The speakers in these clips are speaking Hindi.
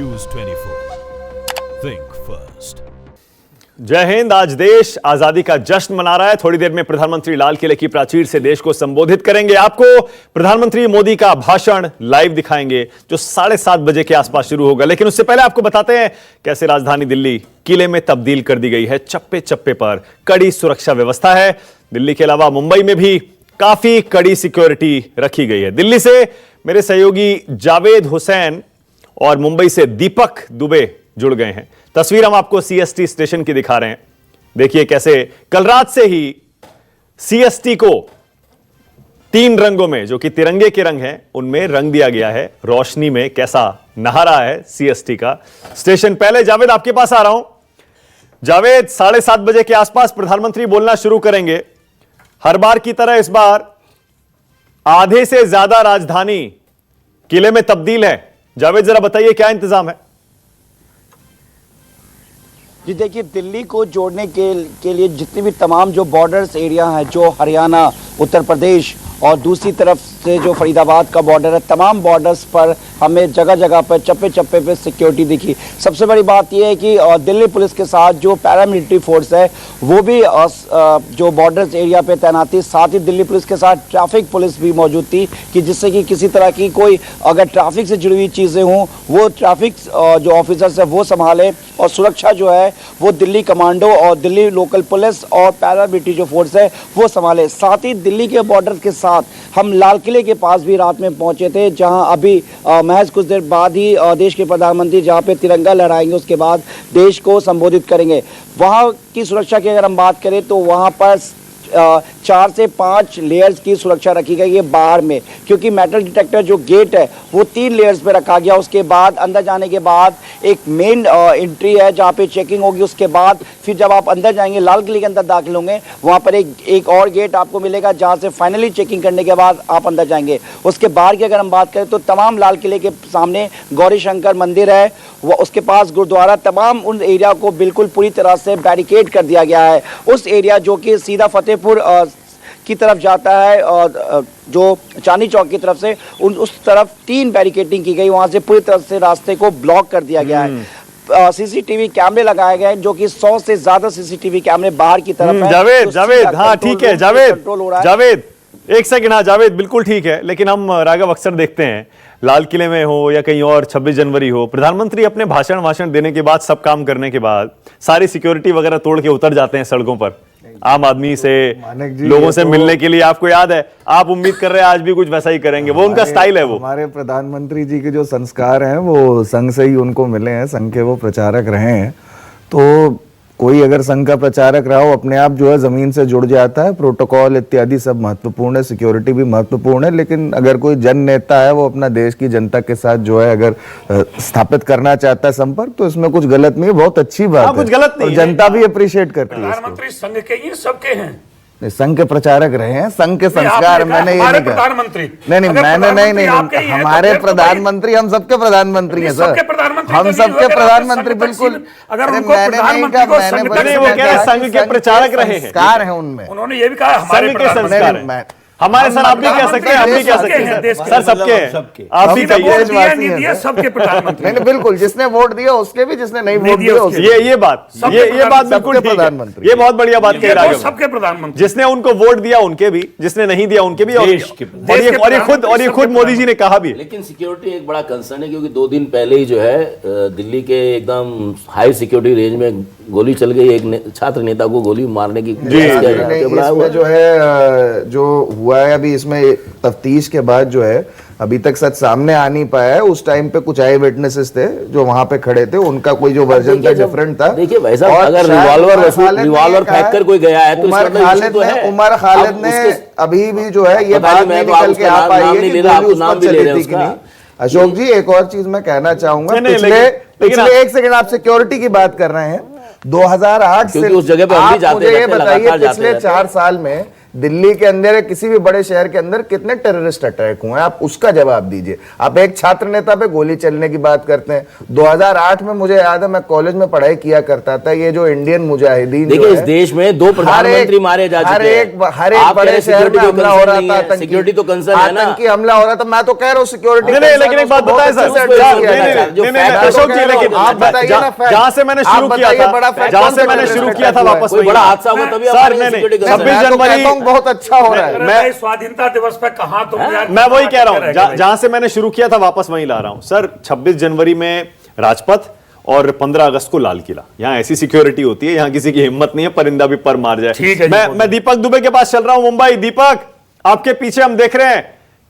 News 24. Think first. जय हिंद। आज देश आजादी का जश्न मना रहा है। थोड़ी देर में प्रधानमंत्री लाल किले की प्राचीर से देश को संबोधित करेंगे। आपको प्रधानमंत्री मोदी का भाषण लाइव दिखाएंगे जो 7:30 बजे के आसपास शुरू होगा। लेकिन उससे पहले आपको बताते हैं कैसे राजधानी दिल्ली किले में तब्दील कर दी गई है। चप्पे चप्पे पर कड़ी सुरक्षा व्यवस्था है। दिल्ली के अलावा मुंबई में भी काफी कड़ी सिक्योरिटी रखी गई है। दिल्ली से मेरे सहयोगी जावेद हुसैन और मुंबई से दीपक दुबे जुड़ गए हैं। तस्वीर हम आपको सीएसटी स्टेशन की दिखा रहे हैं। देखिए कैसे कल रात से ही सीएसटी को 3 रंगों में, जो कि तिरंगे के रंग हैं, उनमें रंग दिया गया है। रोशनी में कैसा नहा रहा है सीएसटी का स्टेशन। पहले जावेद आपके पास आ रहा हूं। जावेद, 7:30 बजे के आसपास प्रधानमंत्री बोलना शुरू करेंगे। हर बार की तरह इस बार आधे से ज्यादा राजधानी किले में तब्दील है। जावेद, जरा बताइए क्या इंतजाम है? जी देखिए, दिल्ली को जोड़ने के लिए जितने भी तमाम जो बॉर्डर्स एरिया हैं, जो हरियाणा, उत्तर प्रदेश और दूसरी तरफ से जो फरीदाबाद का बॉर्डर है, तमाम बॉर्डर्स पर हमें जगह जगह पर चप्पे चप्पे पे सिक्योरिटी दिखी। सबसे बड़ी बात यह है कि दिल्ली पुलिस के साथ जो पैरामिलिट्री फोर्स है वो भी जो बॉर्डर्स एरिया पे तैनाती, साथ ही दिल्ली पुलिस के साथ ट्रैफिक पुलिस भी मौजूद थी कि जिससे कि किसी तरह की कोई अगर ट्रैफिक से जुड़ी हुई चीज़ें हों वो ट्रैफिक जो ऑफिसर्स है वो संभाले, और सुरक्षा जो है वो दिल्ली कमांडो और दिल्ली लोकल पुलिस और पैरामिलिट्री जो फोर्स है वो संभाले। साथ ही दिल्ली के बॉर्डर के साथ हम लाल किले के पास भी रात में पहुंचे थे, जहां अभी महज कुछ देर बाद ही देश के प्रधानमंत्री जहां पे तिरंगा लहराएंगे, उसके बाद देश को संबोधित करेंगे। वहां की सुरक्षा की अगर हम बात करें तो वहां पर 4 से 5 लेयर्स की सुरक्षा रखी गई है बाहर में, क्योंकि मेटल डिटेक्टर जो गेट है वो 3 लेयर्स पे रखा गया। उसके बाद अंदर जाने के बाद एक मेन एंट्री है जहाँ पे चेकिंग होगी। उसके बाद फिर जब आप अंदर जाएंगे, लाल किले के अंदर दाखिल होंगे, वहाँ पर एक और गेट आपको मिलेगा जहाँ से फाइनली चेकिंग करने के बाद आप अंदर जाएंगे। उसके बाहर की अगर हम बात करें तो तमाम लाल किले के सामने गौरी शंकर मंदिर है, वो उसके पास गुरुद्वारा, तमाम उन एरिया को बिल्कुल पूरी तरह से बैरिकेड कर दिया गया है। उस एरिया जो कि सीधा फतेहपुर की तरफ जाता है और जो चांदनी चौक की तरफ से उस तरफ 3 बैरिकेडिंग की गई, वहां से पूरी तरह से रास्ते को ब्लॉक कर दिया गया है। सीसीटीवी कैमरे लगाए गए हैं, जो कि 100 से ज्यादा सीसीटीवी कैमरे बाहर की तरफ है। जावेद, हाँ ठीक है जावेद, एक सेकंड। हाँ जावेद, बिल्कुल ठीक है। लेकिन हम राघव अक्सर देखते हैं लाल किले में हो या कहीं और 26 जनवरी हो, प्रधानमंत्री अपने भाषण देने के बाद, सब काम करने के बाद सारी सिक्योरिटी वगैरह तोड़ के उतर जाते हैं सड़कों पर आम आदमी से, लोगों से मिलने के लिए। आपको याद है, आप उम्मीद कर रहे हैं आज भी कुछ वैसा ही करेंगे। वो उनका स्टाइल है। वो हमारे प्रधानमंत्री जी के जो संस्कार हैं वो संघ से ही उनको मिले हैं, संघ के वो प्रचारक रहे हैं। तो कोई अगर संघ का प्रचारक रहा हो, अपने आप जो है जमीन से जुड़ जाता है। प्रोटोकॉल इत्यादि सब महत्वपूर्ण है, सिक्योरिटी भी महत्वपूर्ण है, लेकिन अगर कोई जन नेता है वो अपना देश की जनता के साथ जो है अगर स्थापित करना चाहता है संपर्क, तो इसमें कुछ गलत नहीं है, बहुत अच्छी बात है। कुछ गलत नहीं, जनता भी अप्रिशिएट करती है। प्रधानमंत्री संघ के ही सबके हैं, संघ के प्रचारक रहे हैं, संघ के संस्कार। मैंने ये नहीं कहा प्रधानमंत्री नहीं, मैंने नहीं, हमारे प्रधानमंत्री, हम सबके प्रधानमंत्री हैं सर, हम सबके प्रधानमंत्री, बिल्कुल। अगर उनको प्रधानमंत्री को संघ के प्रचारक रहे हैं, संस्कार है उनमें। उन्होंने ये भी कहा हमारे संस्कार हैं। हमारे सर आप भी कह सकते हैं, हम भी कह सकते हैं सर, सबके आप भी कहिए, सबके प्रधानमंत्री। नहीं बिल्कुल, जिसने वोट दिया उसके भी, जिसने नहीं वोट दिया उसके। ये बात बिल्कुल प्रधानमंत्री, ये बहुत बढ़िया बात कह रहा है। सबके प्रधानमंत्री, जिसने उनको वोट दिया उनके भी, जिसने नहीं दिया उनके भी, और ये खुद मोदी जी ने कहा भी। लेकिन सिक्योरिटी एक बड़ा कंसर्न है, क्योंकि 2 दिन पहले ही जो है दिल्ली के एकदम हाई सिक्योरिटी रेंज में गोली चल गई, एक छात्र नेता को गोली मारने की। इसमें जो है जो हुआ है अभी, इसमें तफ्तीश के बाद जो है अभी तक सच सामने आ नहीं पाया है। उस टाइम पे कुछ आई विटनेसेस थे जो वहां पे खड़े थे, उनका कोई जो वर्जन था डिफरेंट था। देखिए वैसा, अगर रिवॉल्वर फेंक कर कोई गया है तो उमर खालिद ने अभी भी जो है ये बात नहीं निकल के आ पाई है कि अशोक जी, एक और चीज मैं कहना चाहूंगा, पिछले 1 सेकंड आप सिक्योरिटी की बात कर रहे हैं, 2008 से उस जगह पे हम भी जाते मुझे ये बताइए पिछले 4 साल में दिल्ली के अंदर या किसी भी बड़े शहर के अंदर कितने टेररिस्ट अटैक हुए हैं, आप उसका जवाब दीजिए। आप एक छात्र नेता पे गोली चलने की बात करते हैं। 2008 में मुझे याद है, मैं कॉलेज में पढ़ाई किया करता था, ये जो इंडियन मुजाहिदीन देखिए इस देश में 2 प्रधानमंत्री मारे जा चुके हैं। हर एक बड़े शहर में हमला हो रहा था, सिक्योरिटी तो कंसर्न है ना, आतंकी हमला हो रहा था। मैं तो कह रहा हूँ सिक्योरिटी नहीं, लेकिन एक बात बताएं सर, अशोक जी, लेकिन आप बताइए ना, जहां से मैंने शुरू किया था वापस कोई बड़ा हादसा हुआ तभी सर, नहीं 26 जनवरी बहुत अच्छा हो रहा है। मैं स्वाधीनता दिवस पे कहा तुम यार, मैं वही कह रहा हूं, जहां से मैंने शुरू किया था वापस वहीं ला रहा हूं सर। 26 जनवरी में राजपथ और 15 अगस्त को लाल किला, यहां ऐसी सिक्योरिटी होती है, यहां किसी की हिम्मत नहीं है परिंदा भी पर मार जाए। ठीक है, मैं दीपक दुबे के पास चल रहा हूं मुंबई। दीपक, आपके पीछे हम देख रहे हैं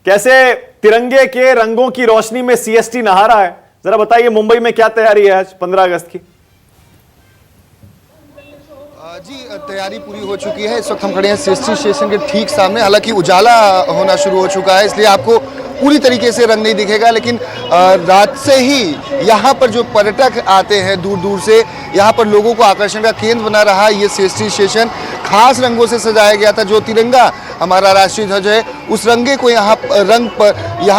कैसे तिरंगे के रंगों की रोशनी में सीएसटी नहा रहा है। जरा बताइए मुंबई में क्या तैयारी है आज 15 अगस्त की? जी तैयारी पूरी हो चुकी है। इस वक्त हम खड़े हैं सीएसटी स्टेशन के ठीक सामने। हालांकि उजाला होना शुरू हो चुका है, इसलिए आपको पूरी तरीके से रंग नहीं दिखेगा, लेकिन रात से ही यहाँ पर जो पर्यटक आते हैं दूर दूर से, यहाँ पर लोगों को आकर्षण का केंद्र बना रहा है ये सीएसटी स्टेशन। खास रंगों से सजाया गया था। जो तिरंगा हमारा राष्ट्रीय ध्वज है, उस रंगे को यहाँ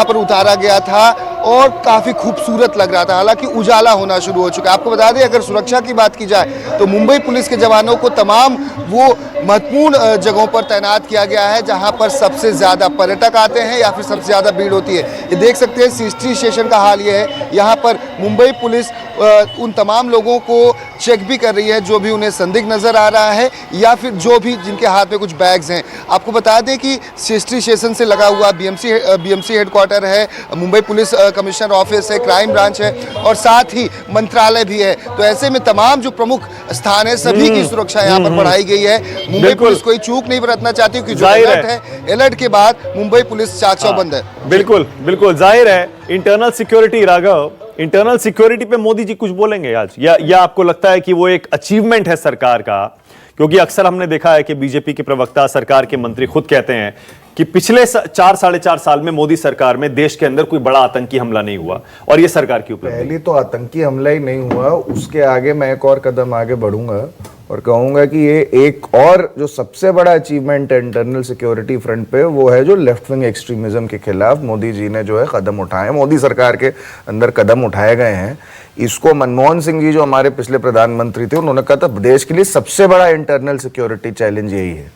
पर उतारा गया था और काफ़ी खूबसूरत लग रहा था। हालांकि उजाला होना शुरू हो चुका है। आपको बता दें, अगर सुरक्षा की बात की जाए तो मुंबई पुलिस के जवानों को तमाम वो महत्वपूर्ण जगहों पर तैनात किया गया है जहां पर सबसे ज़्यादा पर्यटक आते हैं या फिर सबसे ज़्यादा भीड़ होती है। ये देख सकते हैं सीएसटी स्टेशन का हाल ये है। यहाँ पर मुंबई पुलिस उन तमाम लोगों को चेक भी कर रही है जो भी उन्हें संदिग्ध नज़र आ रहा है या फिर जो भी जिनके हाथ में कुछ बैग्स हैं। आपको बता दें कि सीएसटी स्टेशन से लगा हुआ बीएमसी हेडक्वार्टर है, मुंबई पुलिस कमिश्नर ऑफिस है, क्राइम ब्रांच है और साथ ही मंत्रालय भी है। तो ऐसे में तमाम जो प्रमुख स्थान है सभी की सुरक्षा यहाँ पर बढ़ाई गई है। मुंबई पुलिस कोई चूक नहीं बरतना चाहती क्योंकि जो अलर्ट है, अलर्ट के बाद मुंबई पुलिस चाक चौबंद है। बिल्कुल बिल्कुल जाहिर है। Internal security, Raghav, internal security पे मोदी जी कुछ बोलेंगे आज, या आपको लगता है कि वो एक अचीवमेंट है सरकार का? क्योंकि अक्सर हमने देखा है कि बीजेपी के प्रवक्ता, सरकार के मंत्री खुद कहते हैं कि पिछले 4 साढ़े 4 साल में मोदी सरकार में देश के अंदर कोई बड़ा आतंकी हमला नहीं हुआ और ये सरकार की उपलब्धि। पहली तो आतंकी हमला ही नहीं हुआ, उसके आगे मैं एक और कदम आगे बढ़ूंगा और कहूंगा कि ये एक और जो सबसे बड़ा अचीवमेंट है इंटरनल सिक्योरिटी फ्रंट पे, वो है जो लेफ्ट विंग एक्सट्रीमिज्म के खिलाफ मोदी जी ने जो है कदम उठाए, मोदी सरकार के अंदर कदम उठाए गए हैं। इसको मनमोहन सिंह जी जो हमारे पिछले प्रधानमंत्री थे, उन्होंने कहा था देश के लिए सबसे बड़ा इंटरनल सिक्योरिटी चैलेंज यही है।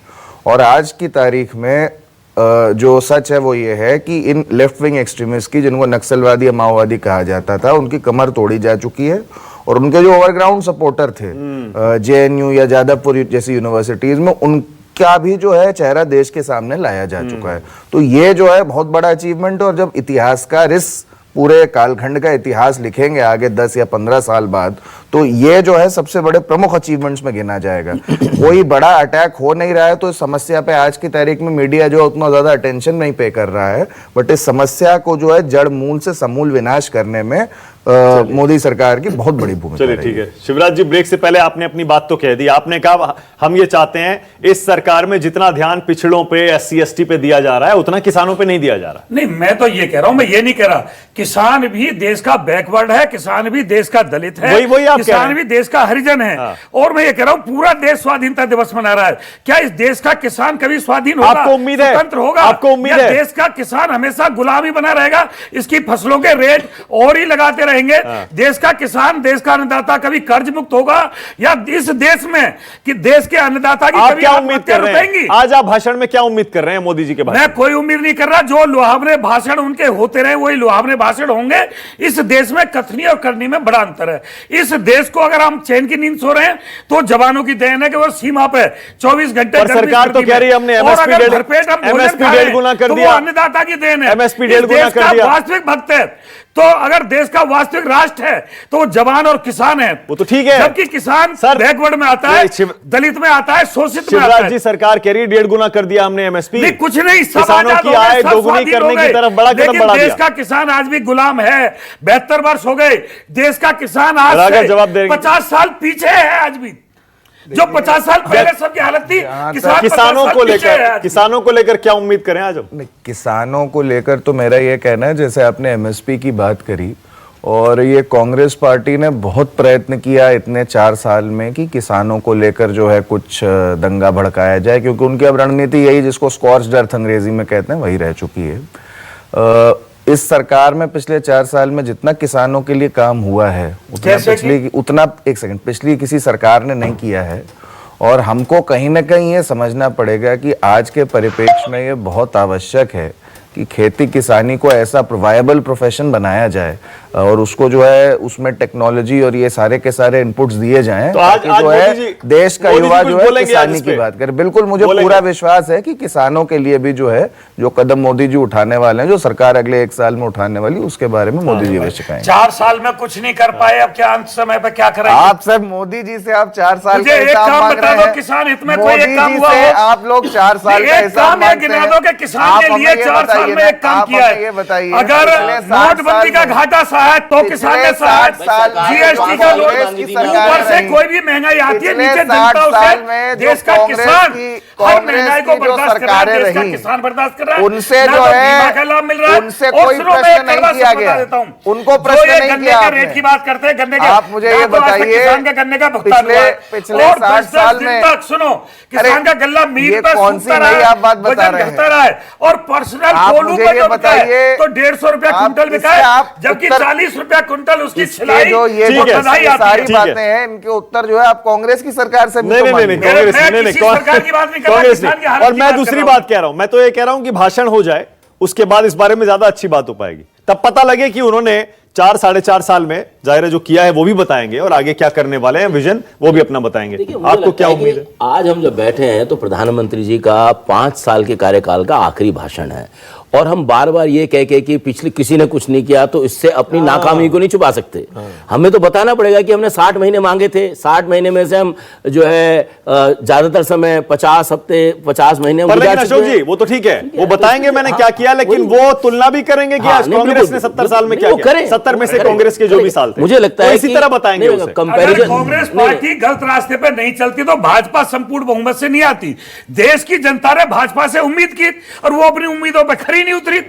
और आज की तारीख में जो सच है वो ये है कि इन लेफ्ट विंग एक्सट्रीमिस्ट की, जिनको नक्सलवादी या माओवादी कहा जाता था, उनकी कमर तोड़ी जा चुकी है और उनके जो ओवरग्राउंड सपोर्टर थे जेएनयू या जादवपुर जैसी यूनिवर्सिटीज में, उनका भी जो है चेहरा देश के सामने लाया जा चुका है। तो ये जो है बहुत बड़ा अचीवमेंट है। और जब इतिहासकार इस पूरे कालखंड का इतिहास लिखेंगे आगे 10 या 15 साल बाद, तो ये जो है सबसे बड़े प्रमुख अचीवमेंट्स में गिना जाएगा। कोई बड़ा अटैक हो नहीं रहा है तो इस समस्या पे आज की तारीख में मीडिया जो उतना ज्यादा अटेंशन नहीं पे कर रहा है, बट इस समस्या को जो है जड़ मूल से समूल विनाश करने में मोदी सरकार की बहुत बड़ी भूमिका। चलिए ठीक है शिवराज जी, ब्रेक से पहले आपने अपनी बात तो कह दी। आपने कहा हम ये चाहते हैं इस सरकार में जितना ध्यान पिछड़ों पे, SC ST पे दिया जा रहा है उतना किसानों पे नहीं दिया जा रहा। नहीं, मैं तो ये कह रहा हूं, मैं ये नहीं कह रहा किसान भी देश का बैकवर्ड है, किसान भी देश का दलित है, वही आप किसान भी देश का हरिजन है। और मैं ये कह रहा हूं पूरा देश स्वाधीनता दिवस मना रहा है। क्या इस देश का किसान कभी स्वाधीन होगा? आपको उम्मीद है? स्वतंत्र होगा? आपको उम्मीद है? देश का किसान हमेशा गुलामी बना रहेगा, इसकी फसलों के रेट और ही लगाते रहेंगे। देश का किसान, देश का अन्नदाता कभी कर्ज मुक्त होगा या इस देश में कि देश के अन्नदाता की आप कभी क्या उम्मीद कर रहे हैं? आज आप भाषण में क्या उम्मीद कर रहे हैं मोदी जी के भाषण? मैं कोई उम्मीद नहीं कर रहा। जो लुहावने भाषण उनके होते रहे वही लुहावने भाषण होंगे। इस देश में कथनी और करनी में बड़ा अंतर है। इस देश को अगर हम चैन की नींद सो रहे हैं तो जवानों की देन है कि वो सीमा पे 24 घंटे। सरकार तो कह रही है हमने MSP 1.5 गुना कर दिया, अन्नदाता की देन है। MSP 1.5 गुना कर दिया। वास्तविक भक्त है तो अगर देश का वास्तविक राष्ट्र है तो जवान और किसान है, वो तो ठीक है। जबकि किसान बैकवर्ड में आता है, दलित में आता है, शोषित में आता है। शिवराज जी, सरकार कह रही है 1.5 गुना कर दिया हमने MSP। नहीं, कुछ नहीं, सब किसानों की आय दोगुनी करने की तरफ बड़ा कदम बढ़ा दिया। देश का किसान आज भी गुलाम है। 72 वर्ष हो गए। देश का किसान आज से जवाब देंगे। 50 साल पीछे है। आज भी जो 50 साल पहले सबकी हालत थी, किसानों को लेकर क्या उम्मीद करें आज? किसानों को लेकर तो मेरा यह कहना है, जैसे आपने MSP की बात करी, और ये कांग्रेस पार्टी ने बहुत प्रयत्न किया इतने 4 साल में कि किसानों को लेकर जो है कुछ दंगा भड़काया जाए, क्योंकि उनकी अब रणनीति यही, जिसको स्कॉर्च्ड अर्थ अंग्रेजी में कहते हैं, वही रह चुकी है। इस सरकार में पिछले 4 साल में जितना किसानों के लिए काम हुआ है पिछली किसी सरकार ने नहीं किया है। और हमको कहीं ना कहीं ये समझना पड़ेगा कि आज के परिप्रेक्ष्य में ये बहुत आवश्यक है कि खेती किसानी को ऐसा वायबल प्रोफेशन बनाया जाए और उसको जो है उसमें टेक्नोलॉजी और ये सारे के सारे इनपुट्स दिए जाएं, तो आज जो है देश का युवा जो है किसानी की पे बात करे। बिल्कुल, मुझे पूरा विश्वास है कि किसानों के लिए भी जो है जो कदम मोदी जी उठाने वाले हैं, जो सरकार अगले 1 साल में उठाने वाली, उसके बारे में मोदी जी अवश्य कहेंगे। 4 साल में कुछ नहीं कर पाए, अब क्या अंत समय पे क्या करेंगे? आप सब मोदी जी से आप 4 साल मुझे का एक हिसाब काम मांग बता रहे दो, हैं। किसान हित में कोई मोदी एक काम जी हुआ से हो? आप लोग 4 साल का एक हिसाब काम ये मांगते गिना हैं। दो कि किसान आप के हमें लिए ये 4 साल बताइए में ना, एक काम आप किया हमें ये है। बताइए, अगर पिछले 60 नोटबंदी का साल में- घाटा सहा तो किसान ने सहा, जीएसटी का लोन, ऊपर से कोई भी महंगाई आती है, नीचे जनता उसे, देश का किसान हर महंगाई को बर्दाश्त कर रहा है, देश का किसान बर्दाश्त कर रहा है, उनसे ना जो तो है बीमा का लाभ मिल रहा है, उनसे और कोई सुनो, मैं प्रश्न एक नहीं बात किया बता गया, देता हूं, उनको जो प्रश्न ये नहीं गन्ने किया के आपने। रेट की बात करते हैं, गन्ने के, आप मुझे ये ना तो आज तक बताइए, किसान का गन्ने का भुगतान हुआ है, पिछले और 60 10 साल दिन में- तक सुनो, किसान का गल्ला ये मील पर कौन सी सूखता नई रहा आप बात है, बता वजन रहे हैं? घटता रहा है, और पर्सनल आप कोलू मुझे पर ये जो बिका है, बताइए, तो 150 रुपया आप क्विंटल बिका इससे है, आप जबकि उत्तर- 40 रुपया क्विंटल उसकी इसके सिलाई जो ये ठीक है, बधाई आती सारी है। ठीक है। बातें हैं, इनके उत्तर जो है आप कांग्रेस की सरकार से भी नहीं तो नहीं नहीं मांगिए। कांग्रेस मैं नहीं किसी सरकार की बात नहीं कर रहा, कांग्रेस किसान की नहीं। हालत और की मैं बात दूसरी कर रहा बात हूं। कह रहा हूं, मैं तो ये कह रहा हूं कि भाषण हो जाए, उसके बाद इस बारे में ज्यादा अच्छी बात हो पाएगी, तब पता लगे कि उन्होंने 4-4.5 साल में जाहिर है जो किया है वो भी बताएंगे और आगे क्या करने वाले हैं, विजन वो भी अपना बताएंगे। देखिए, मुझे आपको लगता क्या है कि उम्मीद है? आज हम जब बैठे हैं तो प्रधानमंत्री जी का 5 साल के कार्यकाल का आखिरी भाषण है, और हम बार बार ये कह के कि पिछले किसी ने कुछ नहीं किया तो इससे अपनी नाकामी को नहीं छुपा सकते। हमें तो बताना पड़ेगा कि हमने 60 महीने मांगे थे, 60 महीने में से हम जो है ज्यादातर समय 50 हफ्ते 50 महीने पर लेकिन अशोक जी वो तो ठीक है, वो बताएंगे मैंने क्या किया, लेकिन वो तुलना भी करेंगे कि आज कांग्रेस ने 70 साल में क्या किया, 70 में से कांग्रेस के जो भी साल थे, मुझे लगता है इसी तरह बताएंगे उसे। अगर कंपैरिजन कांग्रेस पार्टी गलत रास्ते पे नहीं चलती तो भाजपा संपूर्ण बहुमत से नहीं आती। देश की जनता ने भाजपा से उम्मीद की और वो अपनी उम्मीदों पे खरी नहीं उतरी।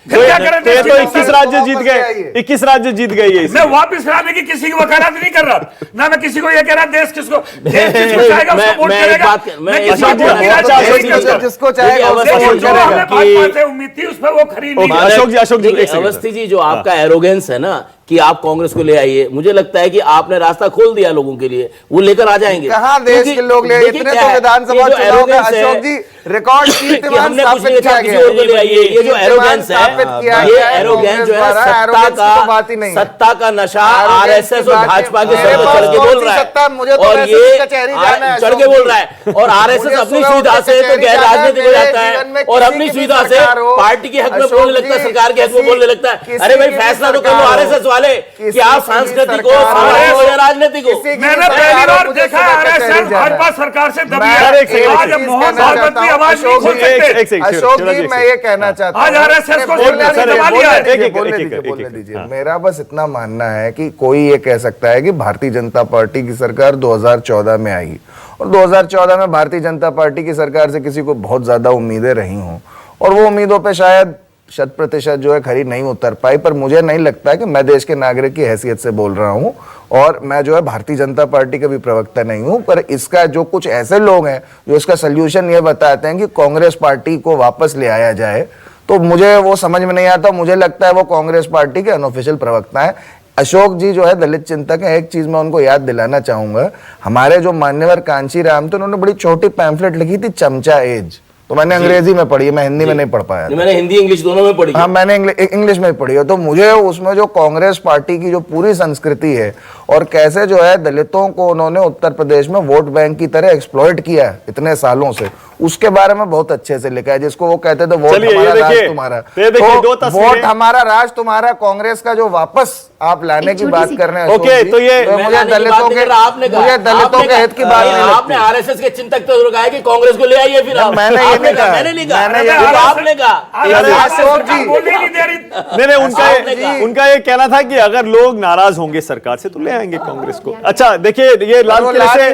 तो फिर क्या करें? देश की तो जनता 21 ने- राज्य जीत गए, 21 राज्य जीत गए ये मैं वापस लाने की किसी की वकालत नहीं कर रहा, ना मैं किसी को ये कह रहा देश किसको चाहेगा उसको वोट करेगा। मैं किसी को वोट नहीं रहा, जिसको चाहेगा उसको लेकिन वोट जो करेगा। हमें भाजपा से उम्मीद थी उस पर वो खरी नहीं हुई। अशोक जी एक सेकंड। अवस्थी जी, जो आपका एरोगेंस है ना कि आप कांग्रेस को ले आइए, मुझे लगता है कि आपने रास्ता खोल दिया लोगों के लिए, वो लेकर आ जाएंगे। कहां देश क्योंकि के लोग ले, देखिए इतने क्या तो है, विधानसभा ये जो चुनाव में arrogance है, अशोक जी रिकॉर्ड कि कीर्तिमान हमने कुछ नहीं स्थापित देखा, किया किसी गया और को ले आइए, ये जो एरोगेंस स्थापित किया है, गया ये है एरोगेंस जो है द्वारा, arrogance की तो बात ही नहीं है। सत्ता का नशा Arrogance आरएसएस की और बात भाजपा के है। सर पे मेरे चढ़ के पास बोल कौन रहा सी सत्ता है? है, मुझे तो और वैसे ये भी कचहरी जाना है, चढ़ के अशोक बोल जी। रहा है, और आरएसएस मुझे अपनी सुबह सुविधा उठ के से तो कचहरी गैर जाना है, राजनीतिक हो मेरे जाता जीवन में है, और किसी अपनी की भी सुविधा से सरकार हो, पार्टी के हक में अशोक बोलने लगता है, जी, सरकार के हक में बोलने लगता है। किसी अरे भाई की भी फैसला तो कर लो सरकार हो, आरएसएस वाले किसी कि आप की भी सांस्कृतिक हो, सरकार हो, सामाजिक हो या राजनीतिक हो। किसी की मैंने भी पहली सरकार हो, बार मुझे देखा सुबह आरएसएस कचहरी जाना है। भाजपा सरकार से दबी मैं है। एक सेकंड, आज एक अब मोहन कहना भागवत चाहता की हूं, आवाज नहीं अशोक खोल जी, सकते। एक सेकंड, अशोक शिवराज जी एक मैं सेकंड। ये कहना चाहता हूं, आज RSS को बोलने सर, दीजिए, दबा बोलने लिया है। दीजिए, एक-एक, बोलने एक-एक, दीजिए, बोलने एक-एक, दीजिए। हाँ। मेरा बस इतना मानना है कि कोई ये कह सकता है कि भारतीय जनता पार्टी की सरकार 2014 में आई और 2014 में भारतीय जनता पार्टी की सरकार से किसी को बहुत ज्यादा उम्मीदें रही हों और वो उम्मीदों पे शायद 100% जो है खरी नहीं उतर पाई, पर मुझे नहीं लगता कि मैं देश के नागरिक की हैसियत से बोल रहा हूं और मैं जो है भारतीय जनता पार्टी का भी प्रवक्ता नहीं हूं, पर इसका जो कुछ ऐसे लोग हैं जो इसका सल्यूशन ये बताते हैं कि कांग्रेस पार्टी को वापस ले आया जाए, तो मुझे वो समझ में नहीं आता। मुझे लगता है वो कांग्रेस पार्टी के अनऑफिशियल प्रवक्ता है। अशोक जी जो है दलित चिंतक है, एक चीज मैं उनको याद दिलाना चाहूंगा, हमारे जो मान्यवर कांची राम थे उन्होंने बड़ी छोटी पैम्फलेट लिखी थी चमचा एज, तो मैंने अंग्रेजी में पढ़ी है, मैं हिंदी में नहीं पढ़ पाया। मैंने हिंदी इंग्लिश दोनों में पढ़ी। हाँ मैंने इंग्लिश में पढ़ी है, तो मुझे उसमें जो कांग्रेस पार्टी की जो पूरी संस्कृति है और कैसे जो है दलितों को उन्होंने उत्तर प्रदेश में वोट बैंक की तरह एक्सप्लॉइट किया है इतने सालों से, उसके बारे में बहुत अच्छे से लिखा है, जिसको वो कहते थे वोट हमारा राज तुम्हारा, तो वोट हमारा राज तुम्हारा कांग्रेस का जो वापस आप लाने की बात कर रहे हैं ओके, तो ये मुझे दलितों के हित की बात नहीं आपने आरएसएस के चिंतक तो कहा कि कांग्रेस को ले आइए, फिर मैंने ये नहीं कहा, मैंने नहीं कहा, मैंने ये तो आपने कहा। अशोक जी बोलने ही नहीं दे रही। नहीं उनका ये कहना था कि अगर लोग नाराज होंगे सरकार से तो ले आएंगे कांग्रेस को। अच्छा देखिए ये लाल किले से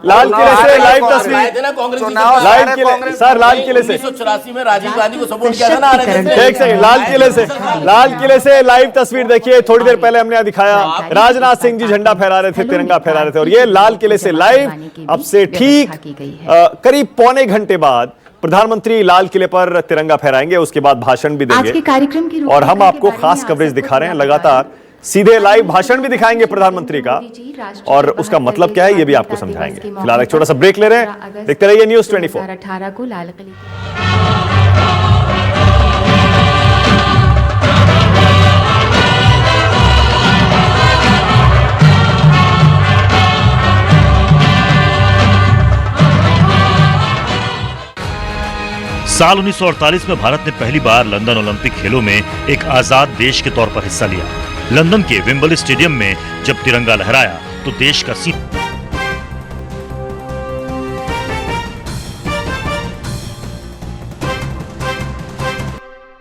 लाइव तस्वीर, ना कांग्रेस की चुनाव सरकार लाल किले, सर लाल किले से 1984 में राजीव गांधी को सपोर्ट किया था ना RSS ने। एक सेकंड, लाल किले से लाइव तस्वीर देखिए। थोड़ी देर पहले हमने दिखाया राजनाथ सिंह जी झंडा फहरा रहे थे, तिरंगा फहरा रहे थे, और ये लाल किले से लाइव अब से ठीक करीब पौने घंटे बाद प्रधानमंत्री लाल किले पर तिरंगा फहराएंगे, उसके बाद भाषण भी देंगे। और हम आपको खास कवरेज दिखा रहे हैं लगातार, सीधे लाइव भाषण भी दिखाएंगे प्रधानमंत्री का, और उसका मतलब क्या है ये भी आपको समझाएंगे। फिलहाल एक छोटा सा ब्रेक ले रहे हैं, देखते रहिए न्यूज़ 24। 2018 को लाल किले साल 1948 में भारत ने पहली बार लंदन ओलंपिक खेलों में एक आजाद देश के तौर पर हिस्सा लिया। लंदन के विंबल स्टेडियम में जब तिरंगा लहराया तो देश का